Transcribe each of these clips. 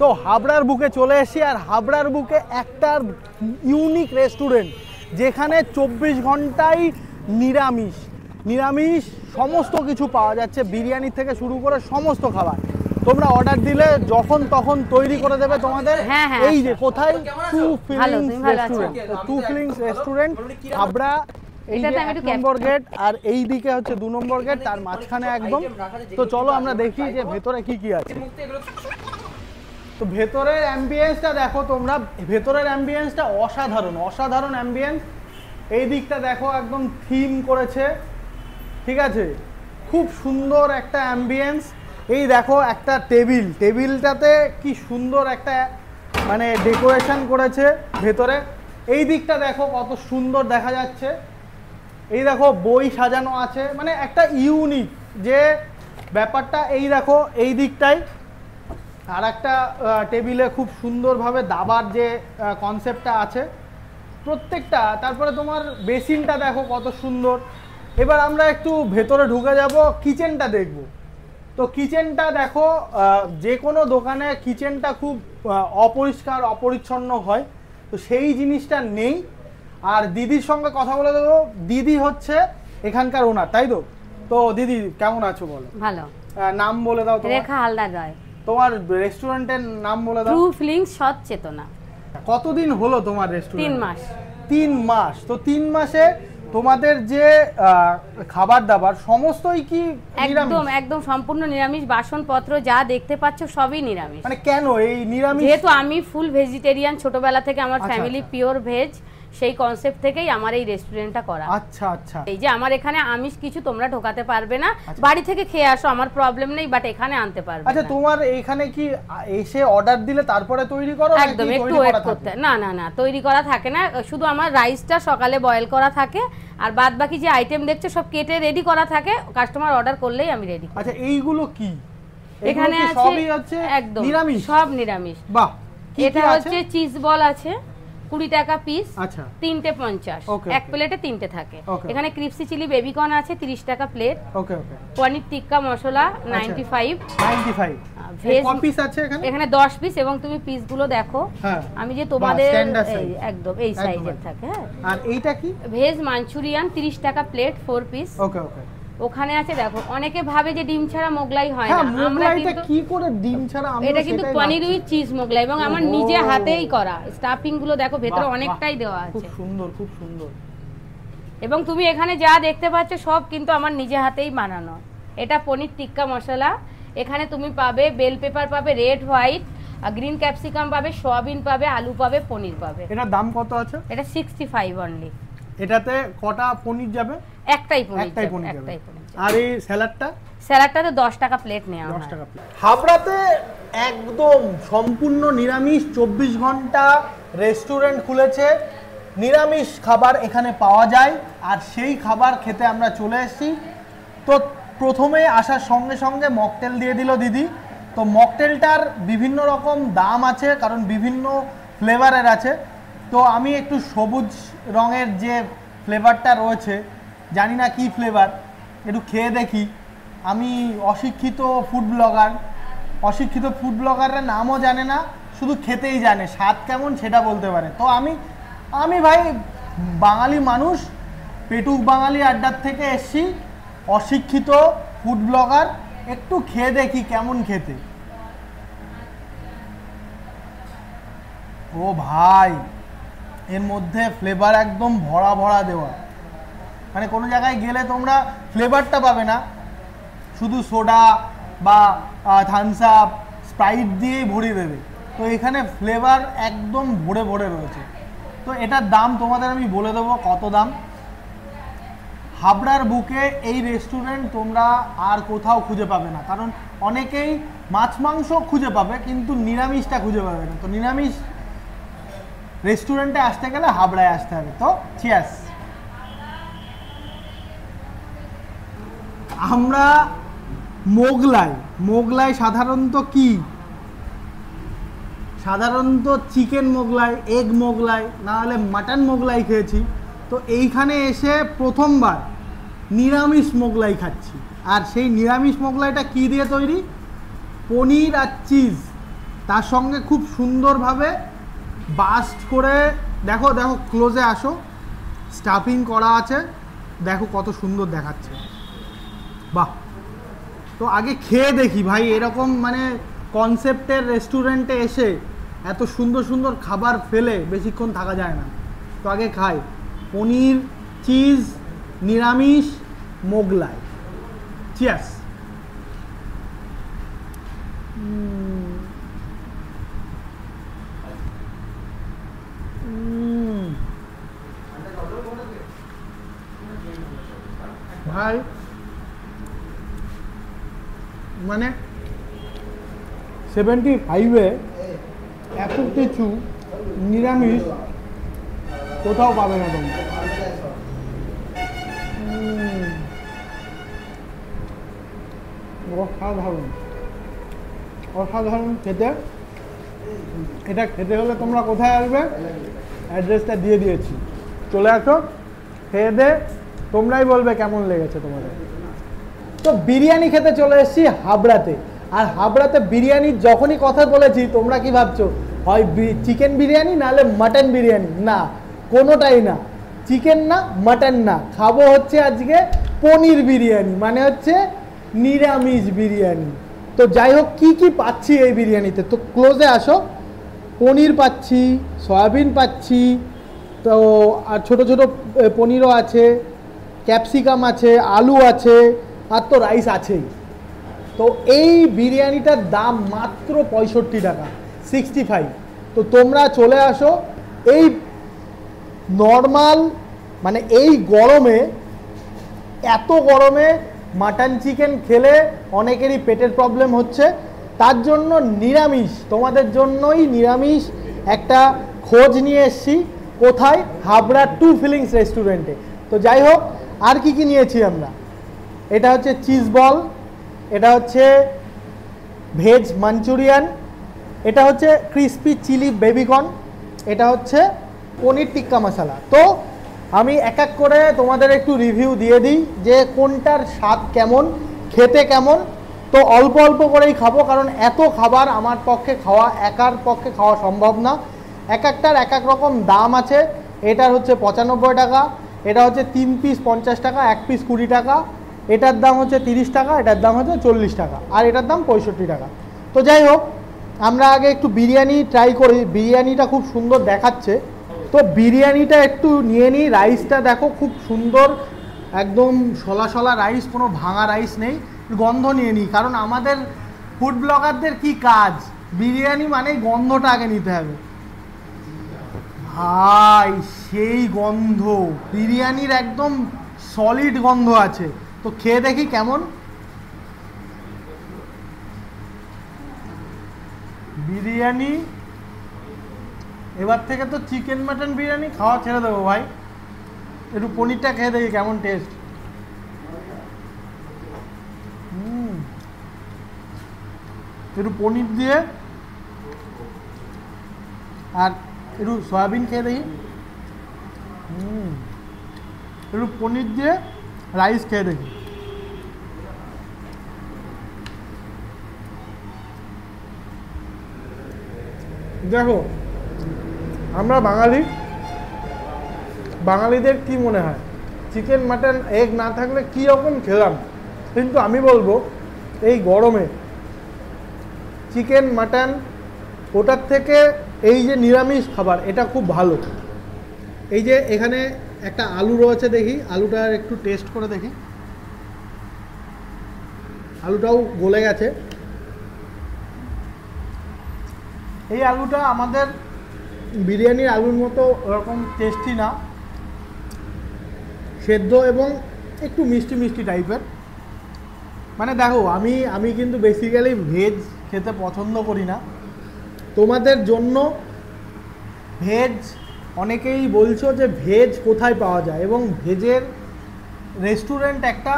তো হাবড়ার বুকে চলে এসেছি, আর হাবড়ার বুকে একটা ইউনিক রেস্টুরেন্ট যেখানে 24 ঘন্টাই নিরামিষ সমস্ত কিছু পাওয়া যাচ্ছে, বিরিয়ানি থেকে শুরু করে সমস্ত খাবার তোমরা অর্ডার দিলে যখন তখন তৈরি করে দেবে তোমাদের। এই যে কোথায়, টু ফিলিংস রেস্টুরেন্ট হাবড়া, এই যে 1 নম্বর গেট, আর এই দিকে হচ্ছে 2 নম্বর গেট, তার মাঝখানে একদম। তো চলো আমরা দেখি যে ভেতরে কি কি আছে। তো ভেতরের অ্যাম্বিয়েন্সটা দেখো তোমরা, ভেতরের অ্যাম্বিয়েন্সটা অসাধারণ অ্যাম্বিয়েন্স। এই দিকটা দেখো একদম থিম করেছে, ঠিক আছে, খুব সুন্দর একটা অ্যাম্বিয়েন্স। এই দেখো একটা টেবিলটাতে কি সুন্দর একটা মানে ডেকোরেশন করেছে ভেতরে। এই দিকটা দেখো কত সুন্দর দেখা যাচ্ছে। এই দেখো বই সাজানো আছে, মানে একটা ইউনিক যে ব্যাপারটা। এই দেখো এই দিকটাই আর একটা টেবিলে খুব সুন্দরভাবে দাবার যে কনসেপ্টটা আছে প্রত্যেকটা। তারপরে তোমার বেসিনটা দেখো কত সুন্দর। এবার আমরা একটু ভেতরে ঢুকে যাব, কিচেনটা দেখব। তো কিচেনটা দেখো, যে কোনো দোকানে কিচেনটা খুব অপরিষ্কার অপরিচ্ছন্ন হয়, তো সেই জিনিসটা নেই। আর দিদির সঙ্গে কথা বলে দেবো, দিদি হচ্ছে এখানকার ওনার, তাই তো? তো দিদি কেমন আছো বলো? ভালো। নাম বলে দাও তোমার। রেখা হালদার রায়। তোমার রেস্টুরেন্টের নাম বলে দাও। ট্রু ফিলিংস সৎ চেতনা। কতদিন হলো তোমার রেস্টুরেন্ট? 3 মাস। 3 মাস। তো 3 মাসে তোমাদের যে খাবার দাবার সমস্তই কি নিরামিষ? একদম সম্পূর্ণ নিরামিষ। বাসনপত্র যা দেখতে পাচ্ছ সবই নিরামিষ। মানে কেন এই নিরামিষ? যেহেতু আমি ফুল ভেজিটেরিয়ান, ছোটবেলা থেকে আমার ফ্যামিলি পিওর ভেজ, সেই কনসেপ্ট থেকেই আমার এই রেস্টুরেন্টটা করা। আচ্ছা আচ্ছা। এই যে আমার এখানে আমিষ কিছু তোমরা ঢোকাতে পারবে না, বাড়ি থেকে খেয়ে আসো, আমার প্রবলেম নেই, বাট এখানে আনতে পারবে না। আচ্ছা, তোমার এইখানে কি এসে অর্ডার দিলে তারপরে তৈরি করো? একদম, একটু ওয়েট করতে। না তৈরি করা থাকে না, শুধু আমার রাইসটা সকালে বয়েল করা থাকে, আর বাদ বাকি যে আইটেম দেখছো সব কেটে রেডি করা থাকে, কাস্টমার অর্ডার করলেই আমি রেডি করি। আচ্ছা, এইগুলো কি? এখানে সবই হচ্ছে একদম নিরামিষ? সব নিরামিষ। বাহ। এটা হচ্ছে চিজ বল আছে 20 টাকা পিস। আচ্ছা। 3টে 50, এক প্লেটে 3টে থাকে। এখানে ক্রিপসি চিলি বেবিকর্ন আছে 30 টাকা প্লেট। ওকে ওকে। পনির টিক্কা মশলা 95। ভেজ পিস আছে এখানে? এখানে 10 পিস, এবং তুমি পিসগুলো দেখো। হ্যাঁ, আমি যে তোমাদের একদম এই সাইজের থাকে। হ্যাঁ। আর এইটা কি? ভেজ মাঞ্চুরিয়ান 30 টাকা প্লেট 4 পিস। ওকে ওকে। ওখানে আছে দেখো, অনেকে ভাবে যে ডিম ছাড়া মোগলাই হয় না। আমরা কিন্তু কি করে ডিম ছাড়া? এটা কিন্তু পনির উইথ চিজ মোগলাই, এবং আমার নিজে হাতেই করা। স্টাফিং গুলো দেখো ভেতরে অনেকটাই দেওয়া আছে। খুব সুন্দর খুব সুন্দর। এবং তুমি এখানে যা দেখতে পাচ্ছ সব কিন্তু আমার নিজে হাতেই বানানো। এটা পনির টিক্কা মশলা। এখানে তুমি পাবে বেল পেপার, পাবে রেড হোয়াইট, গ্রিন ক্যাপসিকাম পাবে, সয়াবিন পাবে, আলু পাবে, পনির পাবে। এটার দাম কত আছে? এটা 65 অনলি। এটাতে কটা পনির যাবে? একটাই পনির। আর এই স্যালাডটাতে 10 টাকা প্লেট নেওয়া হয়। 10 টাকা প্লেট। হাবড়াতে একদম সম্পূর্ণ নিরামিষ 24 ঘন্টা রেস্টুরেন্ট খুলেছে, নিরামিষ খাবার এখানে পাওয়া যায়। আর সেই খাবার খেতে আমরা চলে এসেছি। তো প্রথমে আসার সঙ্গে সঙ্গে মকটেল দিয়ে দিল দিদি। তো মকটেলটার বিভিন্ন রকম দাম আছে, কারণ বিভিন্ন ফ্লেভারের আছে। তো আমি একটু সবুজ রঙের যে ফ্লেভারটা রয়েছে, জানি না কি ফ্লেভার, একটু খেয়ে দেখি। আমি অশিক্ষিত ফুড ব্লগাররা নামও জানে না, শুধু খেতেই জানে, স্বাদ কেমন সেটা বলতে পারে। তো আমি ভাই বাঙালি মানুষ, পেটুক বাঙালি আড্ডার থেকে এসছি, অশিক্ষিত ফুড ব্লগার, একটু খেয়ে দেখি কেমন খেতে। ও ভাই, এর মধ্যে ফ্লেভার একদম ভরা ভরা দেওয়া, মানে কোনো জায়গায় গেলে তোমরা ফ্লেভারটা পাবে না, শুধু সোডা বা থামস আপ, স্প্রাইট দিয়েই ভরিয়ে দেবে। তো এখানে ফ্লেভার একদম ভরে ভরে রয়েছে। তো এটার দাম তোমাদের আমি বলে দেবো কত দাম। হাবড়ার বুকে এই রেস্টুরেন্ট তোমরা আর কোথাও খুঁজে পাবে না, কারণ অনেকেই মাছ মাংস খুঁজে পাবে কিন্তু নিরামিষটা খুঁজে পাবে না। তো নিরামিষ রেস্টুরেন্টে আসতে গেলে হাবড়ায় আসতে হবে। তো চিয়ার্স। আমরা মোগলাই সাধারণত কি? সাধারণত চিকেন মোগলাই, এগ মোগলাই, না হলে মাটন মোগলাই খেয়েছি। তো এইখানে এসে প্রথমবার নিরামিষ মোগলাই খাচ্ছি। আর সেই নিরামিষ মোগলাইটা কি দিয়ে তৈরি? পনির আর চিজ, তার সঙ্গে খুব সুন্দরভাবে বাস্ট করে দেখো দেখো, ক্লোজে আসো, স্টাফিং করা আছে, দেখো কত সুন্দর দেখাচ্ছে। বাহ, তো আগে খেয়ে দেখি ভাই, এরকম মানে কনসেপ্টের রেস্টুরেন্টে এসে এত সুন্দর সুন্দর খাবার ফেলে বেশিক্ষণ থাকা যায় না। তো আগে খাই পনির, চিজ, নিরামিষ, মোগলাই। চিয়ার্স। ভাই মানে 75-এ এত কিছু নিরামিষ কোথাও পাবে না তোমরা। অসাধারণ অসাধারণ খেতে। এটা খেতে হলে তোমরা কোথায় আসবে, অ্যাড্রেসটা দিয়ে দিয়েছি, চলে আসো, খেয়ে দে, তোমরাই বলবে কেমন লেগেছে তোমাদের। তো বিরিয়ানি খেতে চলে এসেছি হাবড়াতে। আর হাবড়াতে বিরিয়ানির যখনই কথা বলেছি তোমরা কি ভাবছো, হয় চিকেন বিরিয়ানি নাহলে মাটন বিরিয়ানি? না, কোনোটাই না, চিকেন না মাটন না, খাবো হচ্ছে আজকে পনির বিরিয়ানি, মানে হচ্ছে নিরামিষ বিরিয়ানি। তো যাই হোক, কী কী পাচ্ছি এই বিরিয়ানিতে, তো ক্লোজে আসো। পনির পাচ্ছি, সয়াবিন পাচ্ছি, তো আর ছোটো ছোটো পনিরও আছে, ক্যাপসিকাম আছে, আলু আছে, আর তো রাইস আছেই। তো এই বিরিয়ানিটার দাম মাত্র 65 টাকা, 65। তো তোমরা চলে আসো। এই নর্মাল মানে এই গরমে, এত গরমে মাটন চিকেন খেলে অনেকেরই পেটের প্রবলেম হচ্ছে, তার জন্য নিরামিষ, তোমাদের জন্যই নিরামিষ একটা খোঁজ নিয়ে এসেছি। কোথায়? হাবড়া টু ফিলিংস রেস্টুরেন্টে। তো যাই হোক, আর কি কি নিয়েছি আমরা, এটা হচ্ছে চিজ বল, এটা হচ্ছে ভেজ মাঞ্চুরিয়ান, এটা হচ্ছে ক্রিসপি চিলি বেবিকর্ন, এটা হচ্ছে পনির টিক্কা মশলা। তো আমি এক এক করে তোমাদের একটু রিভিউ দিয়ে দিই যে কোনটার স্বাদ কেমন, খেতে কেমন। তো অল্প অল্প করেই খাবো, কারণ এত খাবার আমার পক্ষে খাওয়া, একার পক্ষে খাওয়া সম্ভব না। এক একটার এক এক রকম দাম আছে। এটার হচ্ছে 95 টাকা, এটা হচ্ছে 3 পিস 50 টাকা, 1 পিস 20 টাকা, এটার দাম হচ্ছে 30 টাকা, এটার দাম হচ্ছে 40 টাকা, আর এটার দাম 65 টাকা। তো যাই হোক, আমরা আগে একটু বিরিয়ানি ট্রাই করি। বিরিয়ানিটা খুব সুন্দর দেখাচ্ছে, তো বিরিয়ানিটা একটু নিয়ে নিই। রাইসটা দেখো খুব সুন্দর, একদম শলা শলা রাইস, কোনো ভাঙা রাইস নেই। গন্ধ নিয়ে নিই, কারণ আমাদের ফুড ব্লগারদের কি কাজ, বিরিয়ানি মানেই গন্ধটা আগে নিতে হবে। ভাই সেই গন্ধ, বিরিয়ানির একদম সলিড গন্ধ আছে। তো খেয়ে দেখি কেমন। বিরিয়ানি এবার থেকে তো চিকেন মাটন বিরিয়ানি খাওয়া ছেড়ে দেবো ভাই। একটু পনিরটা খেয়ে দেখি কেমন টেস্ট। একটু পনির দিয়ে আর একটু সয়াবিন খেয়ে দেখি। একটু পনির দিয়ে রাইস খেয়ে দেখি। দেখো, আমরা বাঙালিদের কি মনে হয় চিকেন মাটন এগ না থাকলে কী রকম খেলাম, কিন্তু আমি বলবো এই গরমে চিকেন মাটন ওটার থেকে এই যে নিরামিষ খাবার, এটা খুব ভালো। এই যে এখানে একটা আলু রয়েছে, দেখি আলুটা একটু টেস্ট করে দেখি। আলুটাও গলে গেছে। এই আলুটা আমাদের বিরিয়ানির আলুর মতো ওরকম টেস্টি না, সেদ্ধ এবং একটু মিষ্টি মিষ্টি টাইপের। মানে দেখো, আমি কিন্তু বেসিক্যালি ভেজ খেতে পছন্দ করি না। তোমাদের জন্য ভেজ, অনেকেই বলছো যে ভেজ কোথায় পাওয়া যায়, এবং ভেজের রেস্টুরেন্ট একটা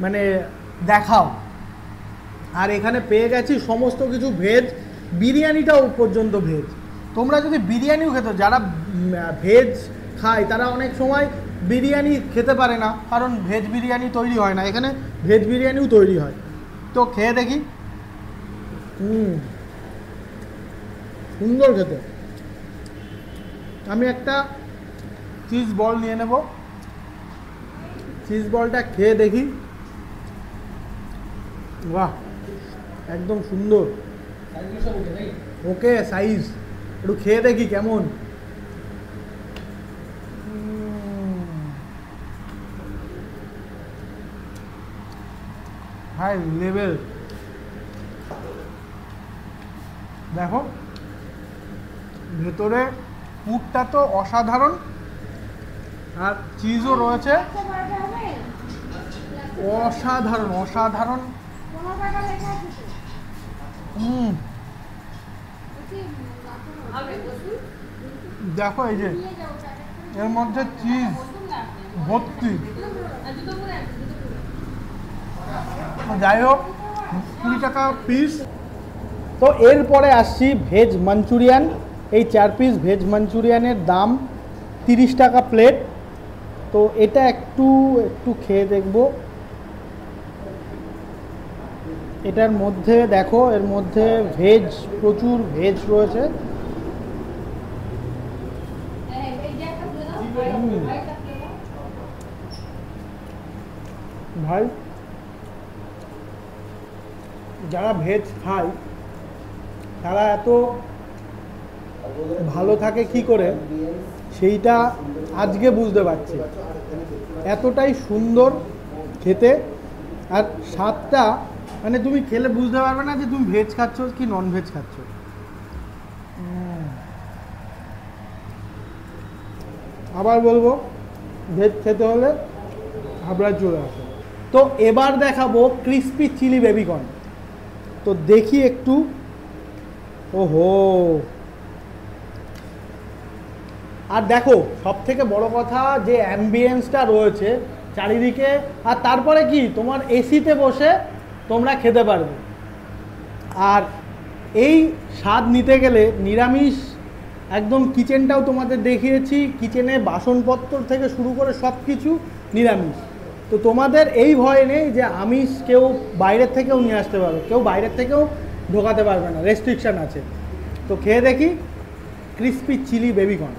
মানে দেখাও। আর এখানে পেয়ে গেছি সমস্ত কিছু ভেজ, বিরিয়ানিটাও পর্যন্ত ভেজ। তোমরা যদি বিরিয়ানিও খেতে, যারা ভেজ খায় তারা অনেক সময় বিরিয়ানি খেতে পারে না, কারণ ভেজ বিরিয়ানি তৈরি হয় না। এখানে ভেজ বিরিয়ানিও তৈরি হয়। তো খেয়ে দেখি। সুন্দর খেতে। আমি একটা চিজ বল নিয়ে নেব, চিজ বলটা খেয়ে দেখি। বাহ, একদম সুন্দর। ওকে সাইজ, একটু খেয়ে দেখি কেমন। High level. দেখো ভেতরে পুরটা তো অসাধারণ, আর চিজও রয়েছে অসাধারণ অসাধারণ। দেখো এই যে এর মধ্যে চিজ ভর্তি। যাই হোক, 20 টাকা পিস। তো এরপরে আসছি ভেজ মাঞ্চুরিয়ান। এই 4 পিস ভেজ মাঞ্চুরিয়ানের দাম 30 টাকা প্লেট। তো এটা একটু খেয়ে দেখব। এটার মধ্যে দেখো, এর মধ্যে ভেজ, প্রচুর ভেজ রয়েছে। ভাই যারা ভেজ খায় তারা এত ভালো থাকে কি করে সেইটা আজকে বুঝতে পারছি। এতটাই সুন্দর খেতে, আর স্বাদটা মানে তুমি খেলে বুঝতে পারবে না যে তুমি ভেজ খাচ্ছ কি নন ভেজ খাচ্ছ। আবার বলবো, ভেজ খেতে হলে হাবড়ায় চলে আসো। তো এবার দেখাবো ক্রিসপি চিলি বেবিকর্ন। তো দেখি একটু। ওহো, আর দেখো সব থেকে বড় কথা যে অ্যাম্বিয়েন্সটা রয়েছে চারিদিকে, আর তারপরে কি তোমার এসিতে বসে তোমরা খেতে পারবে। আর এই স্বাদ নিতে গেলে নিরামিষ একদম কিচেনটাও তোমাদের দেখিয়েছি, কিচেনে বাসনপত্র থেকে শুরু করে সব কিছু নিরামিষ। তো তোমাদের এই ভয় নেই যে আমিষ কেউ বাইরের থেকেও নিয়ে আসতে পারবে, কেউ বাইরের থেকেও ঢোকাতে পারবে না, রেস্ট্রিকশান আছে। তো খেয়ে দেখি ক্রিসপি চিলি বেবিকর্ন।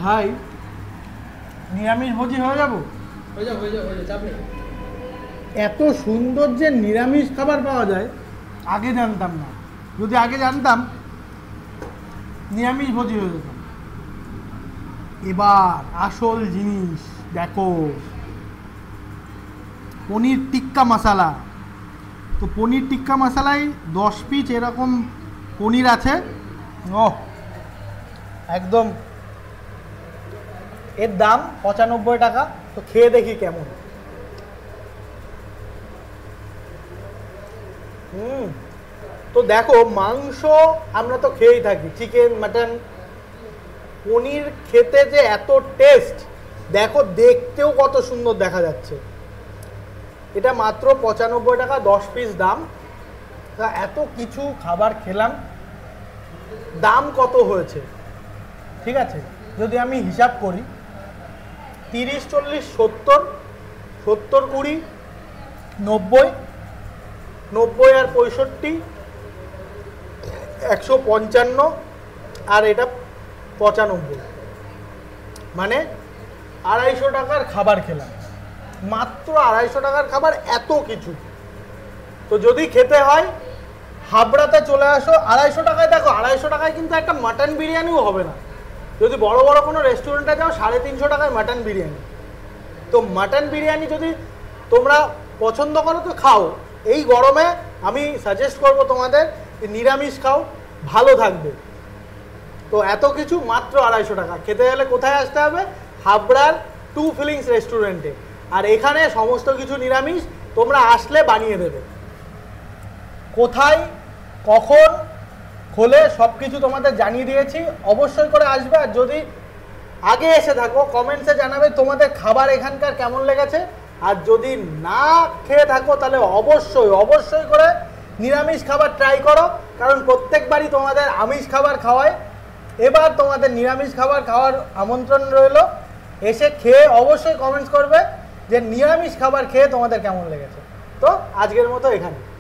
ভাই নিরামিষ ভোজি হয়ে যাবো। এত সুন্দর যে নিরামিষ খাবার পাওয়া যায় আগে জানতাম না। যদি আগে জানতাম নিরামিষ ভোজি হয়ে যেতাম। এবার আসল জিনিস দেখো, পনির টিক্কা মশলা। তো পনির টিক্কা মশলায় 10 পিস এরকম পনির আছে। একদম এর দাম 95 টাকা। তো খেয়ে দেখি কেমন। তো দেখো মাংস আমরা তো খেয়েই থাকি, চিকেন, মাটন। পনির খেতে যে এত টেস্ট, দেখো দেখতেও কত সুন্দর দেখা যাচ্ছে। এটা মাত্র 95 টাকা, 10 পিস দাম। তা এত কিছু খাবার খেলাম, দাম কত হয়েছে ঠিক আছে যদি আমি হিসাব করি, 30, 40, 70, 70, 20, 90, 90 আর 65, 155, আর এটা 95, মানে 250 টাকার খাবার খেলাম। মাত্র 250 টাকার খাবার, এত কিছু। তো যদি খেতে হয় হাবড়াতে চলে আসো। 250 টাকায়, দেখো 250 টাকায় কিন্তু একটা মাটন বিরিয়ানিও হবে না। যদি বড় বড় কোনো রেস্টুরেন্টে যাও 350 টাকায় মাটন বিরিয়ানি। তো মাটন বিরিয়ানি যদি তোমরা পছন্দ করো তো খাও। এই গরমে আমি সাজেস্ট করব তোমাদের নিরামিষ খাও, ভালো থাকবে। তো এত কিছু মাত্র 250 টাকা। খেতে গেলে কোথায় আসতে হবে? হাবড়ার 2 ফিলিংস রেস্টুরেন্টে। আর এখানে সমস্ত কিছু নিরামিষ, তোমরা আসলে বানিয়ে দেবে। কোথায় কখন খোলে সব কিছু তোমাদের জানিয়ে দিয়েছি, অবশ্যই করে আসবে। আর যদি আগে এসে থাকো কমেন্টসে জানাবে তোমাদের খাবার এখানকার কেমন লেগেছে। আর যদি না খেয়ে থাকো তাহলে অবশ্যই অবশ্যই করে নিরামিষ খাবার ট্রাই করো, কারণ প্রত্যেকবারই তোমাদের আমিষ খাবার খাওয়ায়। এবার তোমাদের নিরামিষ খাবার খাওয়ার আমন্ত্রণ রইল। এসে খেয়ে অবশ্যই কমেন্টস করবে যে নিরামিষ খাবার খেয়ে তোমাদের কেমন লেগেছে। তো আজকের মতো এখানে।